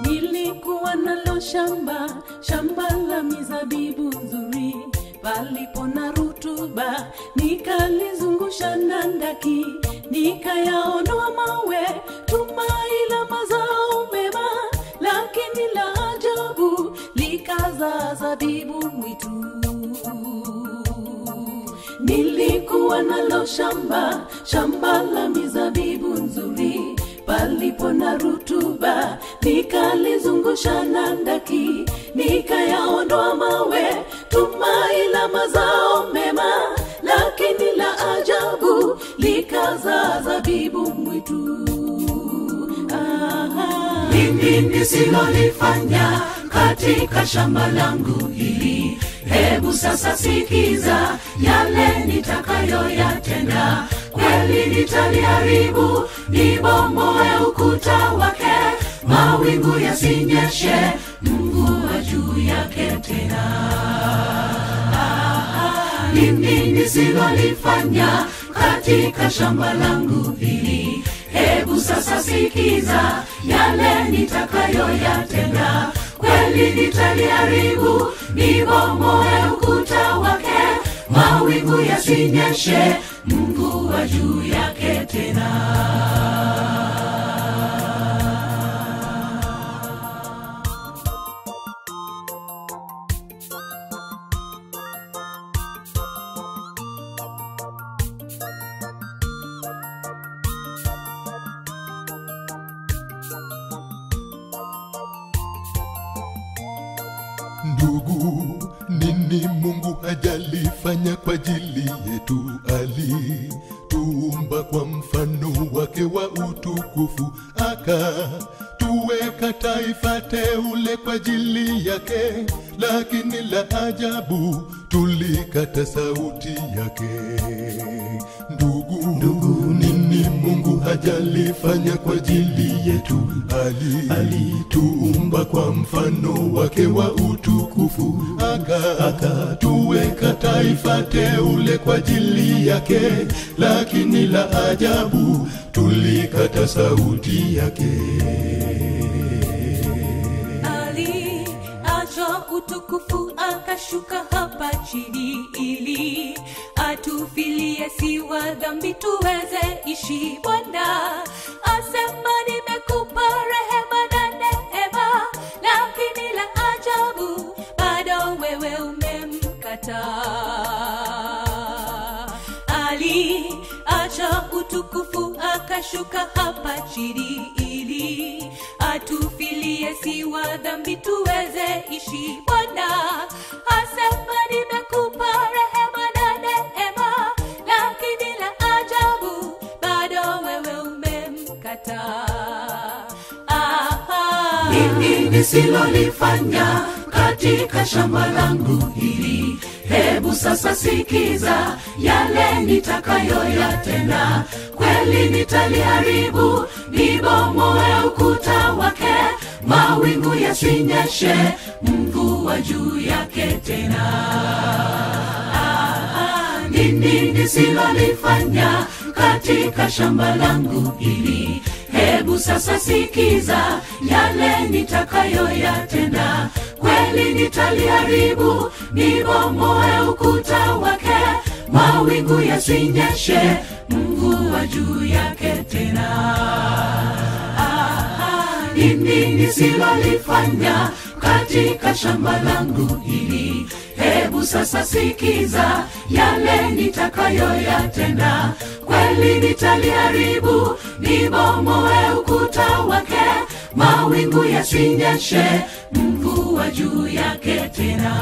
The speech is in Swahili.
Nilikuwa nalo shamba la mizabibu nzuri, palipo na rutuba, nikalizungusha na ndaki, nikayaondoa mawe, tumai la mazao mema, lakini la ajabu likazaa zabibu mwitu. Nilikuwa nalo shamba la mizabibu nzuri, palipo na rutuba, nikalizungusha na ndaki, nikayaondoa mawe, tumai la mazao mema, lakini la ajabu likazaa zabibu mwitu. Mimi nisilolifanya katika shamba langu hili, hebu sasa sikiza yale nitakayoyatenda. Kweli nitaliharibu, nibomoe ukuta wake, mawingu yasinyeshe mvua juu yake tena. Mimi nisilolifanya katika shamba langu hili, hebu sasa sikiza yale nitakayoyatenda. Kweli nitaliharibu, nibomoe ukuta wake, mawingu yasinyeshe mvua juu yake tena. Ndugu, nini Mungu hajalifanya kwa ajili yetu? Alituumba kwa mfano wake wa utukufu, akatuweka taifa teule kwa ajili yake, lakini la ajabu tulikata sauti yake. Ndugu, nini Mungu hajalifanya kwa ajili yetu? Alituumba kwa mfano wake wa utukufu, akatuweka taifa teule kwa ajili yake, lakini la ajabu tulikata sauti yake. Aliacha utukufu akashuka hapa chini, ili atufilie si wa dhambi tuweze ishi. Bwana asema nimekupa rehema na neema, lakini la ajabu bado wewe umemkataa. Aliacha utukufu akashuka hapa chini, ili atufilie si wa dhambi tuweze ishi. Bwana asema nimekupa rehema na neema, lakini la ajabu bado wewe umemkataa. Mimi nisilolifanya katika shamba langu hili, hebu sasa sikiza yale nitakayoyatenda. Kweli nitaliharibu, nibomoe ukuta wake, mawingu yasinyeshe mvua juu yake tena. Nini nisilolifanya katika shamba langu hili, hebu sasa sikiza yale nitakayoyatenda. Kweli nitaliharibu, nibomoe ukuta wake, mawingu yasinyeshe mvua juu yake tena. Nini nisilolifanya katika shamba langu hili, hebu sasa sikiza yale nitakayoyatenda. Kweli nitaliharibu, nibomoe ukuta wake, mawingu yasinyeshe mvua juu yake tena.